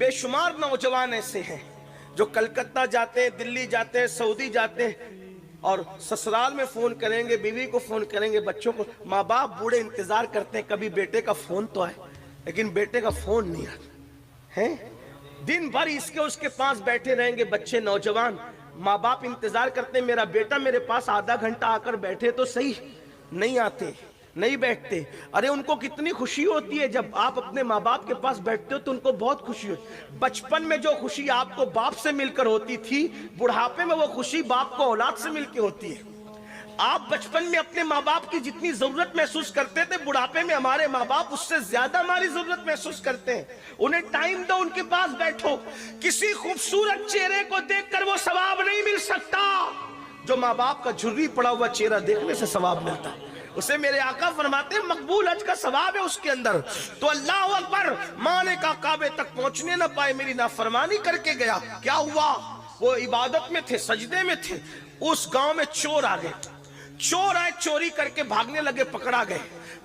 بے شمار نوجوان ایسے ہیں جو کلکتہ جاتے ہیں، دلی جاتے ہیں، سعودی جاتے ہیں اور سسرال میں فون کریں گے، بیوی کو فون کریں گے، بچوں کو، ماں باپ بوڑھے انتظار کرتے ہیں کبھی بیٹے کا فون تو آئے، لیکن بیٹے کا فون نہیں آتا ہے۔ دن بھر اس کے پاس بیٹھے رہیں گے بچے، نوجوان، ماں باپ انتظار کرتے ہیں میرا بیٹا میرے پاس آدھا گھنٹہ آ کر بیٹھے تو صحیح، نہیں آتے، نہیں بیٹھتے۔ ارے ان کو کتنی خوشی ہوتی ہے جب آپ اپنے ماں باپ کے پاس بیٹھتے ہو تو ان کو بہت خوشی ہوتی ہے۔ بچپن میں جو خوشی آپ کو باپ سے مل کر ہوتی تھی، بڑھاپے میں وہ خوشی باپ کو اولاد سے مل کے ہوتی ہے۔ آپ بچپن میں اپنے ماں باپ کی جتنی ضرورت محسوس کرتے تھے، بڑھاپے میں ہمارے ماں باپ اس سے زیادہ ہماری ضرورت محسوس کرتے ہیں۔ انہیں ٹائم دو، ان کے پاس بیٹھو۔ کسی خوبصورت چہرے کو دیکھ کر وہ ثواب نہیں مل سکتا جو ماں باپ کا جھری پڑا ہوا چہرہ دیکھنے سے ثواب ملتا ہے۔ اسے میرے آقا فرماتے ہیں مقبول حج کا ثواب ہے اس کے اندر۔ تو اللہ اکبر، ماں نے کہا کعبے تک پہنچنے نہ پائے، میری نافرمانی کر کے گیا۔ کیا ہوا؟ وہ عبادت میں تھے، سجدے میں تھے، اس گاؤں میں چور آ گئے، چور آئے، چوری کر کے بھاگنے لگے، پکڑا گئے،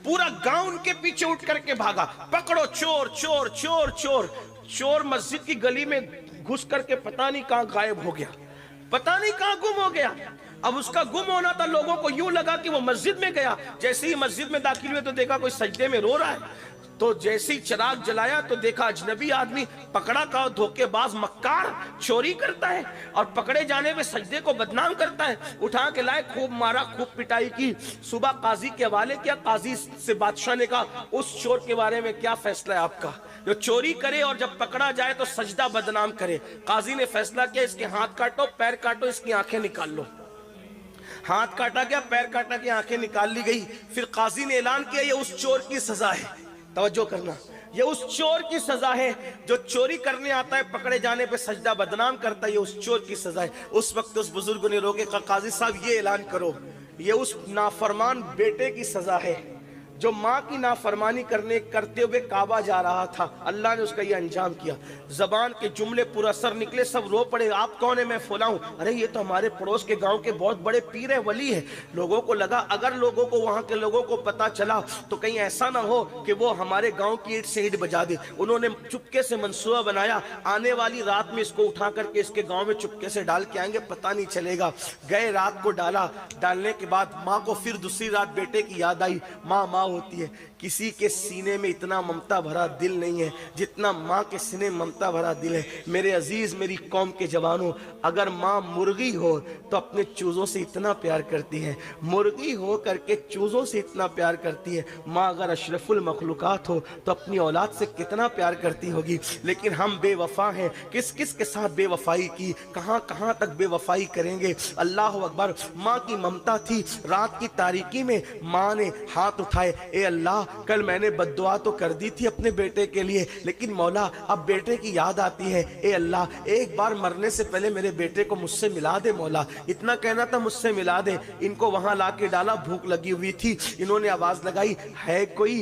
پورا گاؤں ان کے پیچھے اٹھ کر کے بھاگا، پکڑو چور چور چور چور۔ چور مسجد کی گلی میں گھس کر کے پتہ نہیں کہاں غائب ہو گیا، پتہ نہیں کہاں گم ہو گیا۔ اب اس کا گم ہونا تھا، لوگوں کو یوں لگا کہ وہ مسجد میں گیا۔ جیسے ہی مسجد میں داخل ہوئے تو دیکھا کوئی سجدے میں رو رہا ہے، تو جیسے ہی چراغ جلایا تو دیکھا اجنبی آدمی، پکڑا کا دھوکے باز مکار، چوری کرتا ہے اور پکڑے جانے میں سجدے کو بدنام کرتا ہے۔ اٹھا کے لائے، خوب مارا، خوب پٹائی کی، صبح قاضی کے حوالے کیا۔ قاضی سے بادشاہ نے کہا اس چور کے بارے میں کیا فیصلہ ہے آپ کا، جو چوری کرے اور جب پکڑا جائے تو سجدہ بدنام کرے؟ قاضی نے فیصلہ کیا اس کے ہاتھ کاٹو، پیر کاٹو، اس کی آنکھیں نکال لو۔ ہاتھ کاٹا گیا، پیر کاٹا گیا، آنکھیں نکال لی گئی۔ پھر قاضی نے اعلان کیا یہ اس چور کی سزا ہے، توجہ کرنا، یہ اس چور کی سزا ہے جو چوری کرنے آتا ہے، پکڑے جانے پہ سجدہ بدنام کرتا ہے، یہ اس چور کی سزا ہے۔ اس وقت اس بزرگ نے روکے، کہا قاضی صاحب یہ اعلان کرو یہ اس نافرمان بیٹے کی سزا ہے جو ماں کی نافرمانی کرتے ہوئے کعبہ جا رہا تھا، اللہ نے اس کا یہ انجام کیا۔ زبان کے جملے پر اثر نکلے، سب رو پڑے، آپ کون ہیں؟ میں فلاں ہوں۔ ارے یہ تو ہمارے پڑوس کے گاؤں کے بہت بڑے پیر ہیں، ولی ہیں۔ لوگوں کو لگا اگر لوگوں کو، وہاں کے لوگوں کو پتا چلا تو کہیں ایسا نہ ہو کہ وہ ہمارے گاؤں کی اینٹ سے اینٹ بجا دے۔ انہوں نے چپکے سے منصوبہ بنایا، آنے والی رات میں اس کو اٹھا کر کے اس کے گاؤں میں چپکے سے ڈال کے آئیں گے، پتہ نہیں چلے گا۔ گئے، رات کو ڈالا، ڈالنے کے بعد ماں کو پھر دوسری رات بیٹے کی یاد آئی۔ ماں ماں ہوتی ہے، کسی کے سینے میں اتنا ممتا بھرا دل نہیں ہے جتنا ماں کے سینے میں ممتا بھرا دل ہے۔ میرے عزیز، میری قوم کے جوانوں، اگر ماں مرغی ہو تو اپنے چوزوں سے اتنا پیار کرتی ہے، مرغی ہو کر کے چوزوں سے اتنا پیار کرتی ہے۔ ماں اگر اشرف المخلوقات ہو تو اپنی اولاد سے کتنا پیار کرتی ہوگی۔ لیکن ہم بے وفا ہیں، کس کس کے ساتھ بے وفائی کی، کہاں کہاں تک بے وفائی کریں گے۔ اللہ اکبر، ماں کی ممتا تھی۔ رات کی تاریکی میں ماں نے ہاتھ اٹھائے، اے اللہ، کل میں نے بد دعا تو کر دی تھی اپنے بیٹے کے لیے، لیکن مولا اب بیٹے کی یاد آتی ہے، اے اللہ ایک بار مرنے سے پہلے میرے بیٹے کو مجھ سے ملا دے مولا، اتنا کہنا تھا مجھ سے ملا دے۔ ان کو وہاں لا کے ڈالا، بھوک لگی ہوئی تھی، انہوں نے آواز لگائی، ہے کوئی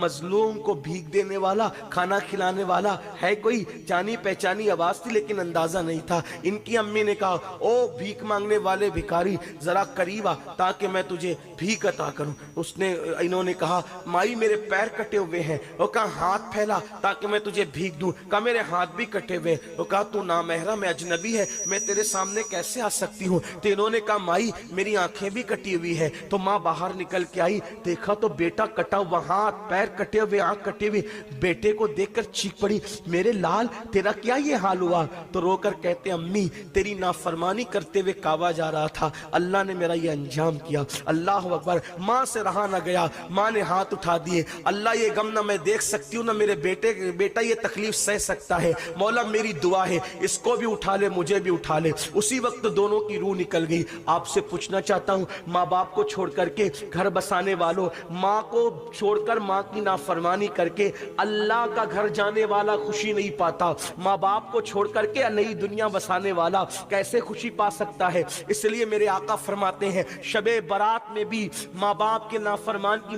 مظلوم کو بھیک دینے والا، کھانا کھلانے والا ہے کوئی؟ جانی پہچانی آواز تھی لیکن اندازہ نہیں تھا۔ ان کی امی نے کہا، او بھیک مانگنے والے بھکاری، ذرا قریب آ تاکہ میں تجھے بھیک عطا کروں۔ انہوں نے کہا، مائی میرے پیر کٹے ہوئے ہیں۔ وہ کہا، ہاتھ پھیلا تاکہ میں تجھے بھیک دوں۔ کہا، میرے ہاتھ بھی کٹے ہوئے ہیں۔ وہ کہا، تو نامحرم ہے، اجنبی ہے، میں تیرے سامنے کیسے آ سکتی ہوں؟ تو انہوں نے کہا، مائی میری آنکھیں بھی کٹی ہوئی ہے۔ تو ماں باہر نکل کے آئی، دیکھا تو بیٹا کٹا ہوا، ہاتھ پیر کٹے ہوئے، آنکھ کٹی ہوئی۔ بیٹے کو دیکھ کر چیخ پڑی، میرے لال تیرا کیا یہ حال ہوا؟ تو رو کر کہتے، امی تیری نافرمانی کرتے ہوئے کعبہ جا رہا تھا، اللہ نے میرا یہ انجام کیا۔ اللہ اکبر، ماں سے رہا نہ گیا، ماں نے ہاتھ اٹھا دیے، اللہ یہ غم نہ میں دیکھ سکتی ہوں نہ میرے بیٹا یہ تکلیف سہ سکتا ہے، مولا میری دعا ہے اس کو بھی اٹھا لے، مجھے بھی اٹھا لے۔ اسی وقت دونوں کی روح نکل گئی۔ آپ سے پوچھنا چاہتا ہوں، ماں باپ کو چھوڑ کر کے گھر بسانے والوں، ماں کو چھوڑ کر ماں کی نافرمانی کر کے اللہ کا گھر جانے والا خوشی نہیں پاتا، ماں باپ کو چھوڑ کر کے نئی دنیا بسانے والا کیسے خوشی پا سکتا ہے؟ اس لیے میرے آقا فرماتے ہیں، شب برات میں بھی ماں باپ کے نافرمان کی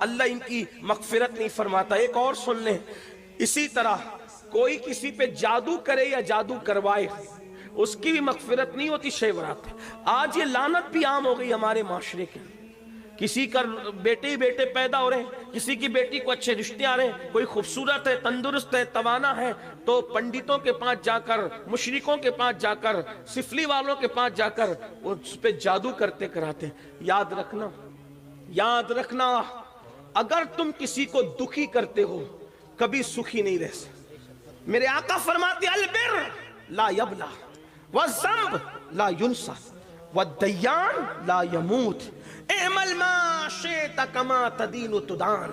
اللہ ان کی مغفرت نہیں فرماتا۔ ایک اور سن لیں، اسی طرح کوئی کسی پہ جادو کرے یا جادو کروائے، اس کی بھی مغفرت نہیں ہوتی شب برات۔ آج یہ لعنت بھی عام ہو گئی ہمارے معاشرے کے، کسی کا بیٹے ہی بیٹے پیدا ہو رہے ہیں، کسی کی بیٹی کو اچھے رشتے آ رہے ہیں، کوئی خوبصورت ہے، تندرست ہے، توانا ہے، تو پنڈتوں کے پاس جا کر، مشرکوں کے پاس جا کر، سفلی والوں کے پاس جا کر اس پہ جادو کرتے کراتے ہیں۔ یاد رکھنا، یاد رکھنا، اگر تم کسی کو دکھی کرتے ہو کبھی سکھی نہیں رہ سکتے۔ میرے آقا فرماتے البر لا یبلا والذنب لا ینسى والدیان لا یموت اعمل ما شئت کما تدین تدان۔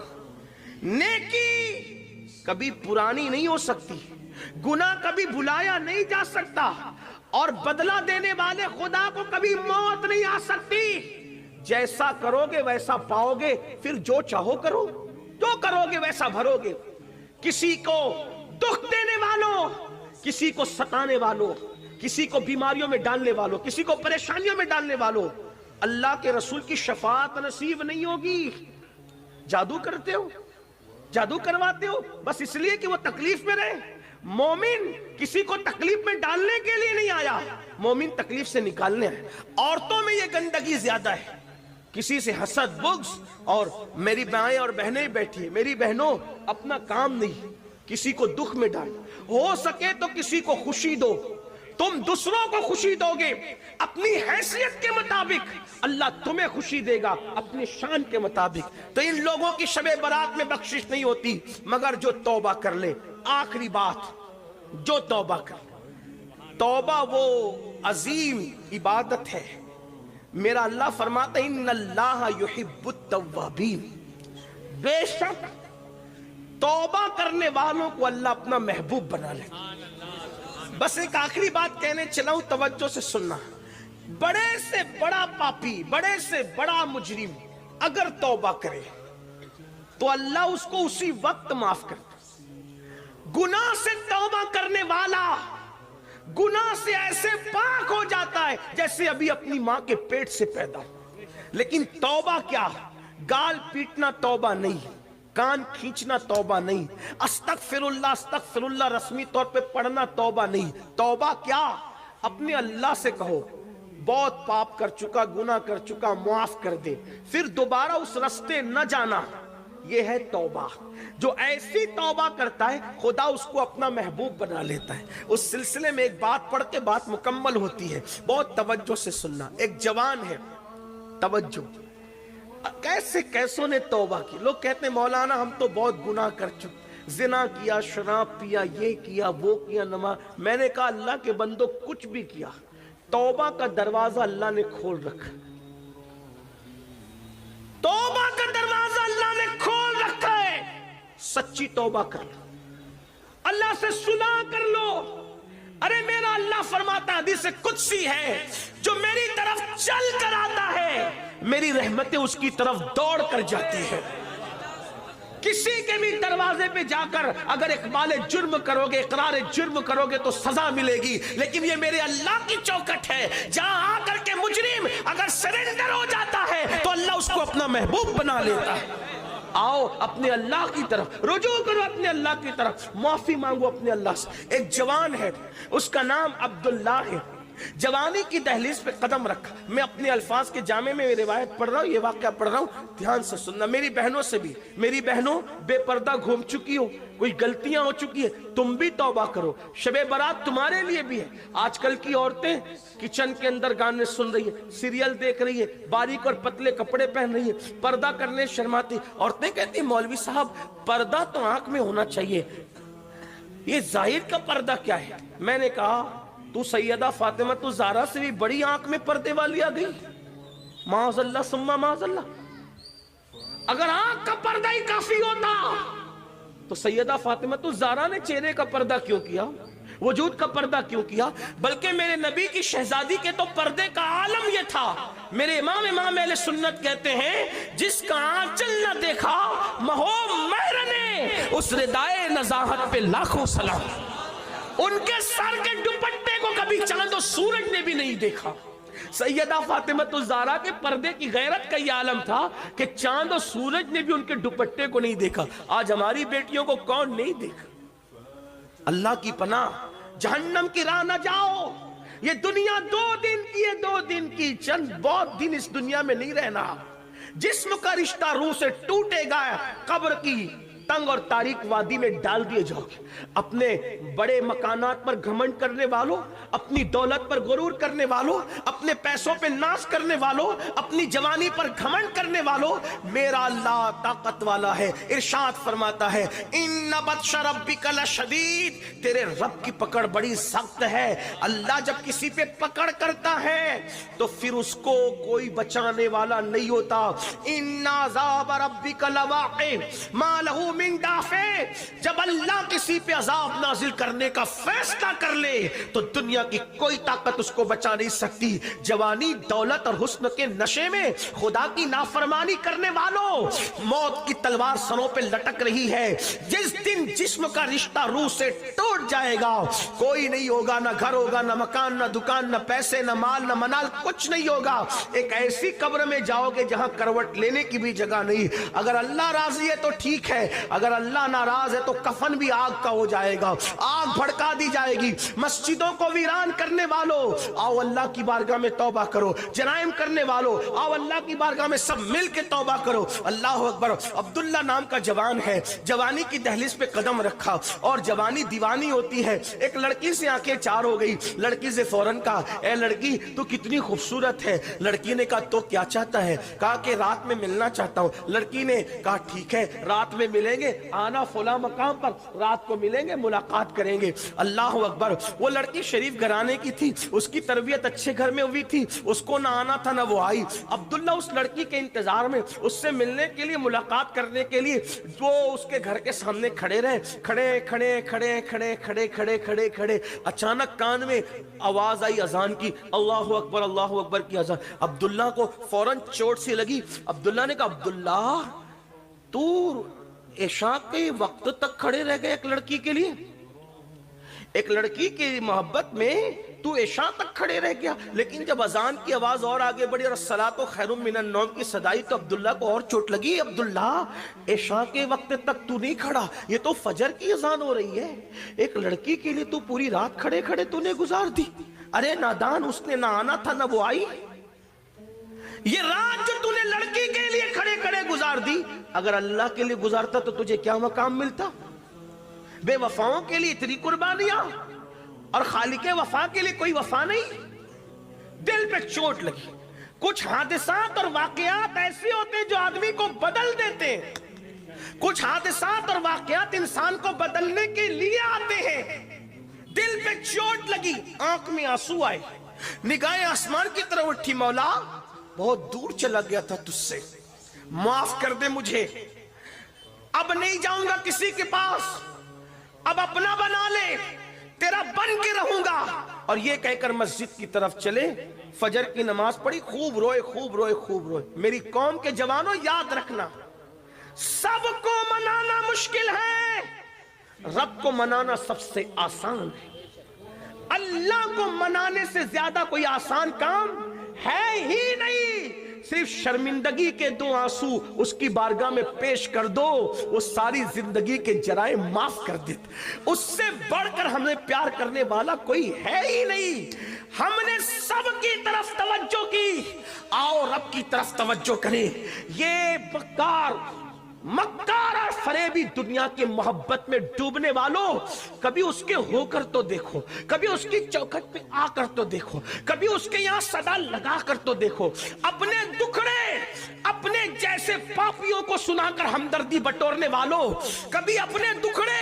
نیکی کبھی پرانی نہیں ہو سکتی، گناہ کبھی بھلایا نہیں جا سکتا، اور بدلہ دینے والے خدا کو کبھی موت نہیں آ سکتی۔ جیسا کرو گے ویسا پاؤ گے، پھر جو چاہو کرو، جو کرو گے ویسا بھرو گے۔ کسی کو دکھ دینے والوں، کسی کو ستانے والوں، کسی کو بیماریوں میں ڈالنے والوں، کسی کو پریشانیوں میں ڈالنے والوں، اللہ کے رسول کی شفاعت نصیب نہیں ہوگی۔ جادو کرتے ہو، جادو کرواتے ہو بس اس لیے کہ وہ تکلیف میں رہے۔ مومن کسی کو تکلیف میں ڈالنے کے لیے نہیں آیا، مومن تکلیف سے نکالنے آئے۔ عورتوں میں یہ گندگی زیادہ ہے، کسی سے حسد بغض، اور میری مائیں اور بہنیں بیٹھی ہیں، میری بہنوں اپنا کام نہیں، کسی کو دکھ میں ڈال، ہو سکے تو کسی کو خوشی دو۔ تم دوسروں کو خوشی دو گے اپنی حیثیت کے مطابق، اللہ تمہیں خوشی دے گا اپنی شان کے مطابق۔ تو ان لوگوں کی شب برات میں بخشش نہیں ہوتی مگر جو توبہ کر لے۔ آخری بات، جو توبہ کر لے، توبہ وہ عظیم عبادت ہے۔ میرا اللہ فرماتا ہے ان اللہ یحب التوابین، بے شک توبہ کرنے والوں کو اللہ اپنا محبوب بنا لے۔ بس ایک آخری بات کہنے چلا ہوں، توجہ سے سننا۔ بڑے سے بڑا پاپی، بڑے سے بڑا مجرم اگر توبہ کرے تو اللہ اس کو اسی وقت معاف کرتا۔ گناہ سے توبہ کرنے والا گناہ سے ایسے پاک ہو جاتا ہے جیسے ابھی اپنی ماں کے پیٹ سے پیدا ہو۔ لیکن توبہ کیا؟ گال پیٹنا توبہ نہیں، کان کھینچنا توبہ نہیں، استغفر اللہ رسمی طور پہ پڑھنا توبہ نہیں۔ توبہ کیا؟ اپنے اللہ سے کہو بہت پاپ کر چکا، گناہ کر چکا، معاف کر دے، پھر دوبارہ اس رستے نہ جانا۔ یہ ہے توبہ۔ جو ایسی توبہ کرتا ہے خدا اس کو اپنا محبوب بنا لیتا ہے۔ اس سلسلے میں ایک بات پڑھ کے بات مکمل ہوتی ہے، بہت توجہ سے سننا۔ ایک جوان ہے، توجہ، کیسے کیسوں نے توبہ کی۔ لوگ کہتے ہیں مولانا ہم تو بہت گناہ کر چکے، زنا کیا، شراب پیا، یہ کیا، وہ کیا، نماز۔ میں نے کہا اللہ کے بندو کچھ بھی کیا، توبہ کا دروازہ اللہ نے کھول رکھا، توبہ کا دروازہ اللہ نے کھول رکھا ہے۔ سچی توبہ کر لو، اللہ سے صلح کر لو۔ ارے میرا اللہ فرماتا ہے، حدیث قدسی ہے، جو میری طرف چل کر آتا ہے میری رحمتیں اس کی طرف دوڑ کر جاتی ہے۔ کسی کے بھی دروازے پہ جا کر اگر اقبال جرم کرو گے، اقرار جرم کرو گے تو سزا ملے گی، لیکن یہ میرے اللہ کی چوکٹ ہے جہاں آ کر کے مجرم اگر سرنڈر ہو جاتا ہے تو اللہ اس کو اپنا محبوب بنا لیتا ہے۔ آؤ اپنے اللہ کی طرف رجوع کرو، اپنے اللہ کی طرف معافی مانگو اپنے اللہ سے۔ ایک جوان ہے، اس کا نام عبداللہ ہے، جوانی کی دہلیز پہ قدم رکھا۔ میں اپنے الفاظ کے جامع میں روایت پڑھ رہا ہوں، یہ واقعہ پڑھ رہا ہوں، دھیان سے سننا۔ میری بہنوں سے بھی، میری بہنوں بے پردہ گھوم چکی ہو، کوئی غلطیاں ہو چکی ہے، تم بھی توبہ کرو، شب برات تمہارے لیے بھی ہے۔ آج کل کی عورتیں کچن کے اندر گانے سن رہی ہیں، سیریل دیکھ رہی ہیں، باریک اور پتلے کپڑے پہن رہی ہیں، پردہ کرنے شرماتی۔ عورتیں کہتی ہیں مولوی صاحب پردہ تو آنکھ میں ہونا چاہیے، یہ ظاہر کا پردہ کیا ہے؟ میں نے کہا تو سیدہ فاطمہ تو زہرا سے بھی بڑی آنکھ میں پردے والی آ گئی، معاذ اللہ ثم معاذ اللہ۔ اگر آنکھ کا پردہ ہی کافی ہوتا تو سیدہ فاطمہ تو زہرا نے چہرے کا پردہ کیوں کیا، وجود کا پردہ کیوں کیا؟ بلکہ میرے نبی کی شہزادی کے تو پردے کا عالم یہ تھا۔ میرے امام اہل سنت کہتے ہیں جس کا آنچل نہ دیکھا مہو مہر نے، اس ردائے نزاہت پہ لاکھوں سلام۔ ان کے سر کے دوپٹے کو کبھی چاند و سورج نے بھی نہیں دیکھا۔ سیدہ فاطمہ الزہرا کے پردے کی غیرت کا یہ عالم تھا کہ چاند اور سورج نے بھی ان کے دوپٹے کو نہیں دیکھا. آج ہماری بیٹیوں کو کون نہیں دیکھا؟ اللہ کی پناہ، جہنم کی راہ نہ جاؤ. یہ دنیا 2 دن کی ہے، 2 دن کی. چند بہت دن اس دنیا میں نہیں رہنا. جسم کا رشتہ روح سے ٹوٹے گا، قبر کی تنگ اور تاریک وادی میں ڈال دیے جاؤ گے. اپنے بڑے مکانات پر گھمنڈ کرنے والوں، اپنی دولت پر غرور کرنے والوں، اپنے پیسوں پہ ناز کرنے والوں، اپنی جوانی پر گھمنڈ کرنے والوں، میرا اللہ طاقت والا ہے. ارشاد فرماتا ہے ان بطش ربک لشدید، تیرے رب کی پکڑ بڑی سخت ہے. اللہ جب کسی پہ پکڑ کرتا ہے تو پھر اس کو کوئی بچانے والا نہیں ہوتا. ان عذاب ربک لواقع ما لہ من دافع، جب اللہ کسی پہ عذاب نازل کرنے کا فیصلہ کر لے تو دنیا کی کوئی طاقت اس کو بچا نہیں سکتی. جوانی، دولت اور حسن کے نشے میں خدا کی نافرمانی کرنے والوں، موت کی تلوار سروں پہ لٹک رہی ہے. جس دن جسم کا رشتہ روح سے ٹوٹ جائے گا، کوئی نہیں ہوگا، نہ گھر ہوگا، نہ مکان، نہ دکان، نہ پیسے، نہ مال، نہ منال، کچھ نہیں ہوگا. ایک ایسی قبر میں جاؤ گے جہاں کروٹ لینے کی بھی جگہ نہیں. اگر اللہ راضی ہے تو ٹھیک ہے، اگر اللہ ناراض ہے تو کفن بھی آگ کا ہو جائے گا، آگ بھڑکا دی جائے گی. مسجدوں کو ویران کرنے والوں، آؤ اللہ کی بارگاہ میں توبہ کرو. جرائم کرنے والوں، آؤ اللہ کی بارگاہ میں سب مل کے توبہ کرو. اللہ اکبر. عبداللہ نام کا جوان ہے، جوانی کی دہلیز پہ قدم رکھا اور جوانی دیوانی ہوتی ہے. ایک لڑکی سے آنکھیں چار ہو گئی. لڑکی سے فوراً کہا اے لڑکی تو کتنی خوبصورت ہے. لڑکی نے کہا تو کیا چاہتا ہے؟ کہا کہ رات میں ملنا چاہتا ہوں. لڑکی نے کہا ٹھیک ہے رات میں ملیں گے، آنا فلاں مقام پر، رات کو ملیں گے، ملاقات کریں گے. اللہ اکبر. وہ لڑکی شریف گھرانے کی تھی، اس کی تربیت اچھے گھر میں ہوئی تھی، اس کو نہ آنا تھا نہ وہ آئی. عبداللہ اس لڑکی کے انتظار میں، اس سے ملنے کے لیے، ملاقات کرنے کے لیے وہ اس کے گھر کے سامنے کھڑے رہے. کھڑے. اچانک کان میں آواز آئی اذان کی، اللہ اکبر اللہ اکبر کی اذان. عبداللہ کو فوراً چوٹ سی لگی. عبداللہ نے کہا عبداللہ تو عشاء کے وقت تک کھڑے رہ گئے ایک لڑکی کے لیے، ایک لڑکی کی محبت میں تو عشاء تک کھڑے رہ گیا. لیکن جب اذان کی آواز اور آگے بڑھی اور الصلاۃ خیر من النوم کی صدائی تو عبداللہ کو اور چوٹ لگی. عبداللہ عشاء کے وقت تک تو نہیں کھڑا، یہ تو فجر کی اذان ہو رہی ہے. ایک لڑکی کے لیے تو پوری رات کھڑے تو نے گزار دی. ارے نادان، اس نے نہ آنا تھا نہ وہ آئی. یہ رات جو تو نے لڑکی کے لیے کھڑے گزار دی، اگر اللہ کے لیے گزارتا تو تجھے کیا مقام ملتا؟ بے وفاؤں کے لیے اتنی قربانیاں اور خالق وفا کے لیے کوئی وفا نہیں. دل پہ چوٹ لگی. کچھ حادثات اور واقعات ایسے ہوتے ہیں جو آدمی کو بدل دیتے ہیں. کچھ حادثات اور واقعات انسان کو بدلنے کے لیے آتے ہیں. دل پہ چوٹ لگی، آنکھ میں آنسو آئے، نگاہیں آسمان کی طرف اٹھی. مولا بہت دور چلا گیا تھا تجھ سے، معاف کر دے مجھے، اب نہیں جاؤں گا کسی کے پاس، اب اپنا بنا لے، تیرا بن کے رہوں گا. اور یہ کہہ کر مسجد کی طرف چلے. فجر کی نماز پڑھی، خوب روئے. میری قوم کے جوانوں یاد رکھنا، سب کو منانا مشکل ہے، رب کو منانا سب سے آسان ہے. اللہ کو منانے سے زیادہ کوئی آسان کام ہے ہی نہیں. صرف شرمندگی کے 2 آنسو اس کی بارگاہ میں پیش کر دو، وہ ساری زندگی کے جرائم معاف کر دیتے. اس سے بڑھ کر ہمیں پیار کرنے والا کوئی ہے ہی نہیں. ہم نے سب کی طرف توجہ کی، آؤ رب کی طرف توجہ کریں. یہ مکار اور فریبی دنیا کی محبت میں ڈوبنے والوں، کبھی اس کے ہو کر تو دیکھو، کبھی اس کی چوکھٹ پہ آ کر تو دیکھو، کبھی اس کے یہاں صدا لگا کر تو دیکھو. اپنے دکھڑے اپنے جیسے پاپیوں کو سنا کر ہمدردی بٹورنے والوں، کبھی اپنے دکھڑے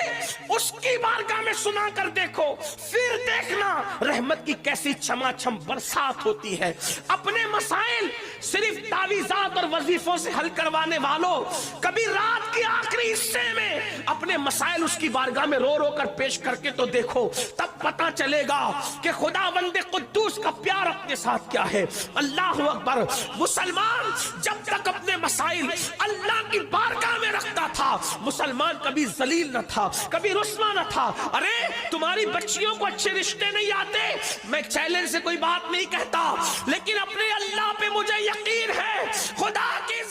اس کی بارگاہ میں سنا کر دیکھو، پھر دیکھنا رحمت کی کیسی چھما چھم برسات ہوتی ہے. اپنے مسائل صرف تعویذات اور وظیفوں سے حل کروانے والوں، کبھی رات کے آخری حصے میں اپنے مسائل اس کی بارگاہ میں رو کر پیش کر کے تو دیکھو. تب تب پتہ چلے گا کہ خداوند قدوس کا پیار اپنے ساتھ کیا ہے۔ اللہ اکبر۔ مسلمان جب تک اپنے مسائل اللہ کی بارگاہ میں رکھتا تھا، مسلمان کبھی ذلیل نہ تھا، کبھی رسوا نہ تھا۔ ارے تمہاری بچیوں کو اچھے رشتے نہیں آتے، میں چیلنج سے کوئی بات نہیں کہتا، لیکن اپنے اللہ پہ مجھے یقین ہے، خدا کی